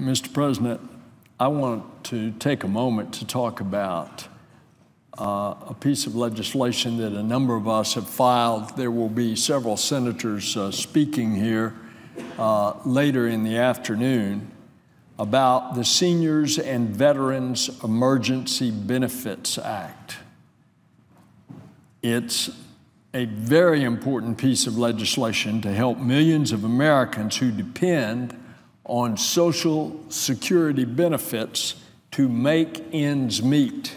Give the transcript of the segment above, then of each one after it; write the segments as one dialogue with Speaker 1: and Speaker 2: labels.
Speaker 1: Mr. President, I want to take a moment to talk about a piece of legislation that a number of us have filed. There will be several senators speaking here later in the afternoon about the Seniors and Veterans Emergency Benefits Act. It's a very important piece of legislation to help millions of Americans who depend on Social Security benefits to make ends meet.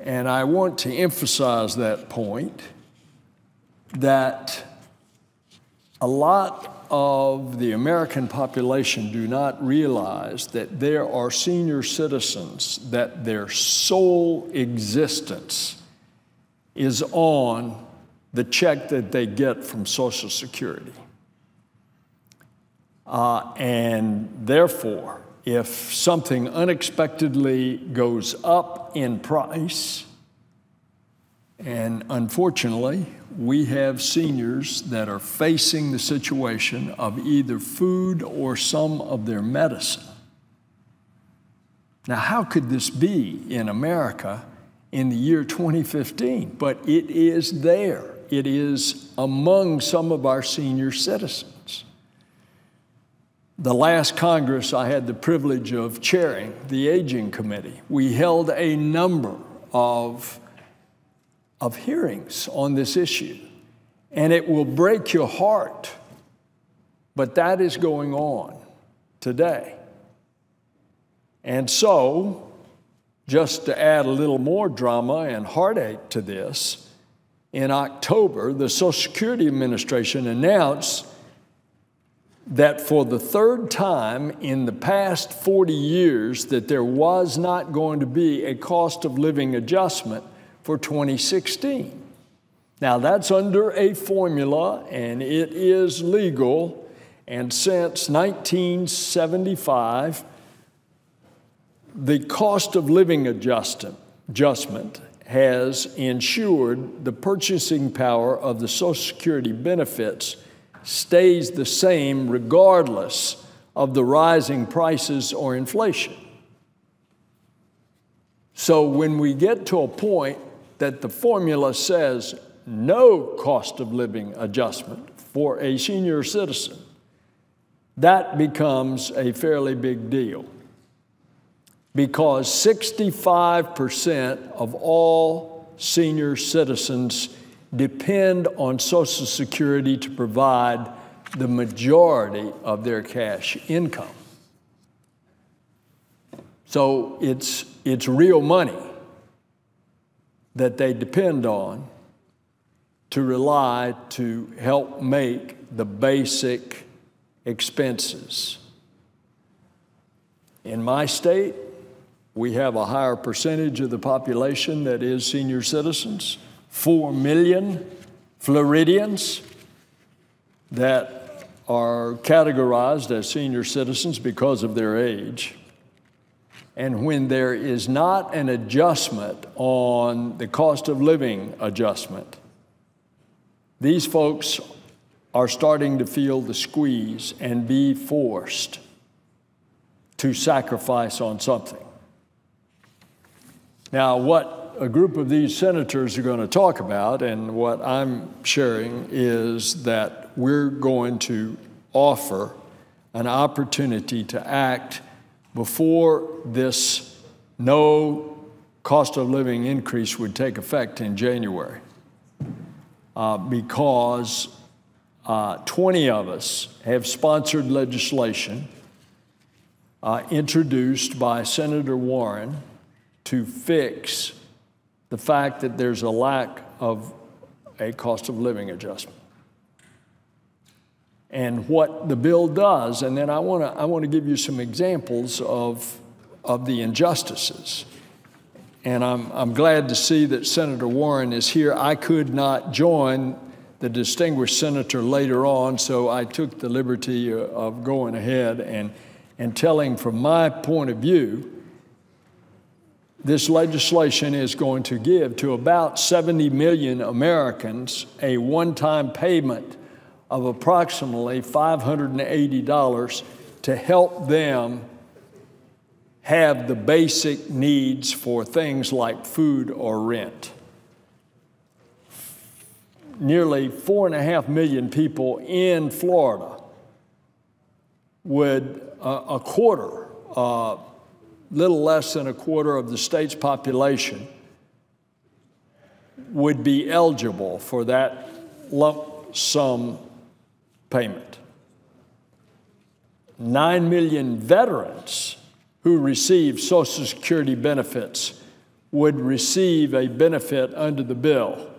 Speaker 1: And I want to emphasize that point, that a lot of the American population do not realize that there are senior citizens that their sole existence is on the check that they get from Social Security. And therefore, if something unexpectedly goes up in price, and unfortunately, we have seniors that are facing the situation of either food or some of their medicine. Now, how could this be in America in the year 2015? But it is there. It is among some of our senior citizens. The last Congress, I had the privilege of chairing the Aging Committee. We held a number of hearings on this issue, and it will break your heart, but that is going on today. And so, just to add a little more drama and heartache to this, in October, the Social Security Administration announced that for the third time in the past 40 years that there was not going to be a cost of living adjustment for 2016. Now, that's under a formula, and it is legal, and since 1975, the cost of living adjustment has ensured the purchasing power of the Social Security benefits stays the same regardless of the rising prices or inflation. So when we get to a point that the formula says no cost of living adjustment for a senior citizen, that becomes a fairly big deal, because 65% of all senior citizens depend on Social Security to provide the majority of their cash income. So it's real money that they depend on to rely to help make the basic expenses. In my state, we have a higher percentage of the population that is senior citizens. 4 million Floridians that are categorized as senior citizens because of their age. And when there is not an adjustment on the cost of living adjustment, these folks are starting to feel the squeeze and be forced to sacrifice on something. Now, what a group of these senators are going to talk about, and what I'm sharing, is that we're going to offer an opportunity to act before this no cost of living increase would take effect in January, because 20 of us have sponsored legislation introduced by Senator Warren to fix the fact that there's a lack of a cost of living adjustment. And what the bill does, and then I want to give you some examples of the injustices. And I'm glad to see that Senator Warren is here. I could not join the distinguished senator later on, so I took the liberty of going ahead and telling from my point of view. This legislation is going to give to about 70 million Americans a one-time payment of approximately $580 to help them have the basic needs for things like food or rent. Nearly 4.5 million people in Florida would a quarter, little less than a quarter of the state's population would be eligible for that lump sum payment. 9 million veterans who receive Social Security benefits would receive a benefit under the bill.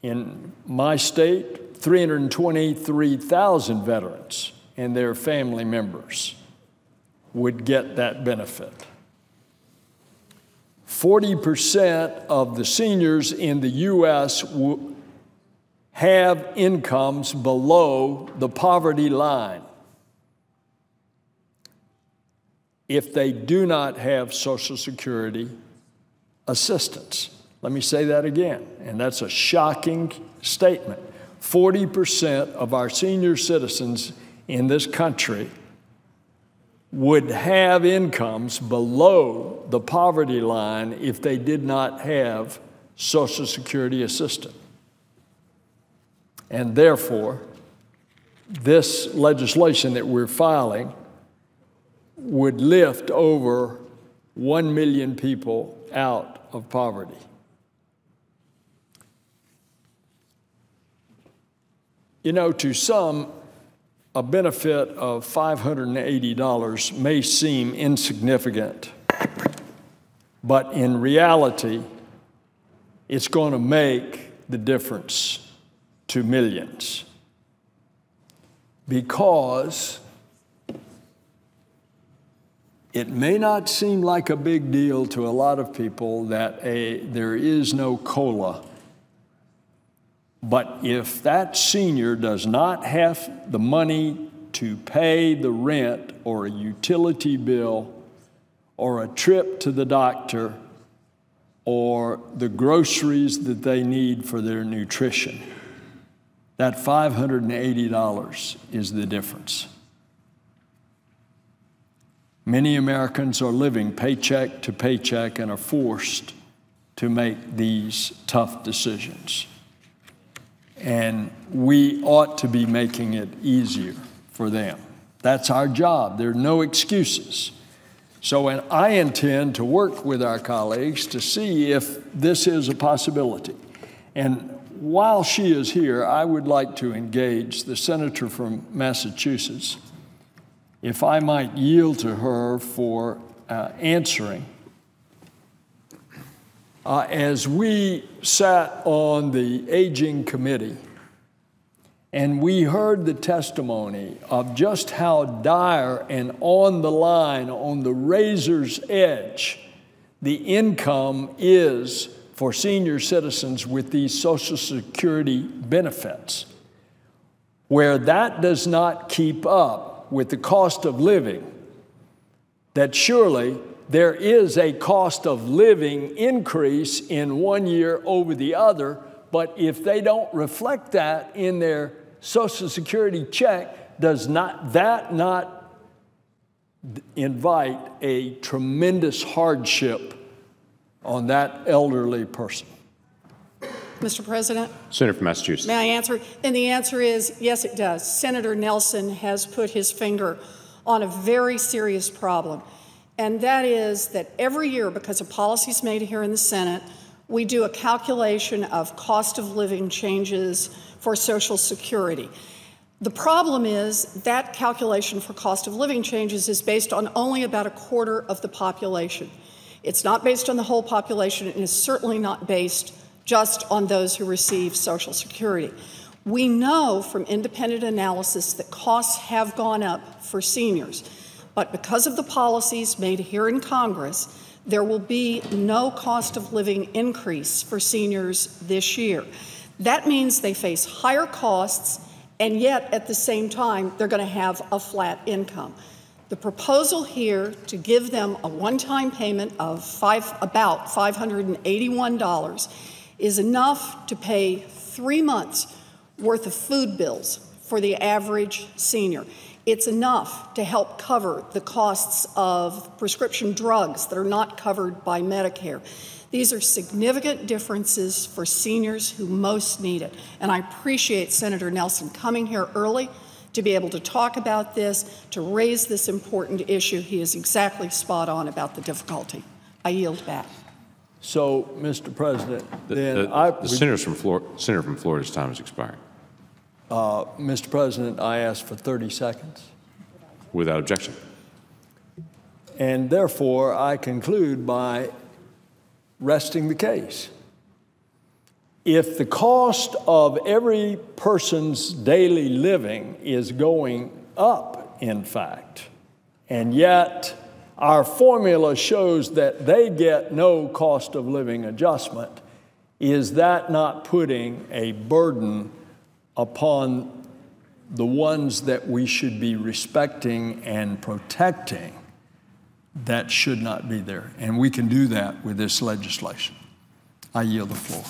Speaker 1: In my state, 323,000 veterans and their family members would get that benefit. 40% of the seniors in the U.S. have incomes below the poverty line if they do not have Social Security assistance. Let me say that again, and that's a shocking statement. 40% of our senior citizens in this country would have incomes below the poverty line if they did not have Social Security assistance. And therefore, this legislation that we're filing would lift over 1 million people out of poverty. You know, to some, a benefit of $580 may seem insignificant, but in reality, it's going to make the difference to millions, because it may not seem like a big deal to a lot of people that there is no COLA. But if that senior does not have the money to pay the rent or a utility bill or a trip to the doctor or the groceries that they need for their nutrition, that $580 is the difference. Many Americans are living paycheck to paycheck and are forced to make these tough decisions. And we ought to be making it easier for them. That's our job. There are no excuses. So I intend to work with our colleagues to see if this is a possibility. And while she is here, I would like to engage the senator from Massachusetts, if I might yield to her for answering. As we sat on the Aging Committee and we heard the testimony of just how dire and on the line, on the razor's edge, the income is for senior citizens with these Social Security benefits, where that does not keep up with the cost of living, that surely there is a cost of living increase in one year over the other, but if they don't reflect that in their Social Security check, does that not invite a tremendous hardship on that elderly person?
Speaker 2: Mr. President?
Speaker 3: Senator from Massachusetts.
Speaker 2: May I answer? And the answer is yes, it does. Senator Nelson has put his finger on a very serious problem. And that is that every year, because of policies made here in the Senate, we do a calculation of cost of living changes for Social Security. The problem is that calculation for cost of living changes is based on only about a quarter of the population. It's not based on the whole population, and it's certainly not based just on those who receive Social Security. We know from independent analysis that costs have gone up for seniors. But because of the policies made here in Congress, there will be no cost of living increase for seniors this year. That means they face higher costs, and yet at the same time, they're going to have a flat income. The proposal here to give them a one-time payment of about $581 is enough to pay 3 months worth of food bills for the average senior. It's enough to help cover the costs of prescription drugs that are not covered by Medicare. These are significant differences for seniors who most need it. And I appreciate Senator Nelson coming here early to be able to talk about this, to raise this important issue. He is exactly spot on about the difficulty. I yield back.
Speaker 1: So, Mr. President,
Speaker 3: the senator from Florida's time has expired.
Speaker 1: Mr. President, I ask for 30 seconds.
Speaker 3: Without objection.
Speaker 1: And therefore, I conclude by resting the case. If the cost of every person's daily living is going up, in fact, and yet our formula shows that they get no cost of living adjustment, is that not putting a burden upon the ones that we should be respecting and protecting that should not be there? And we can do that with this legislation. I yield the floor.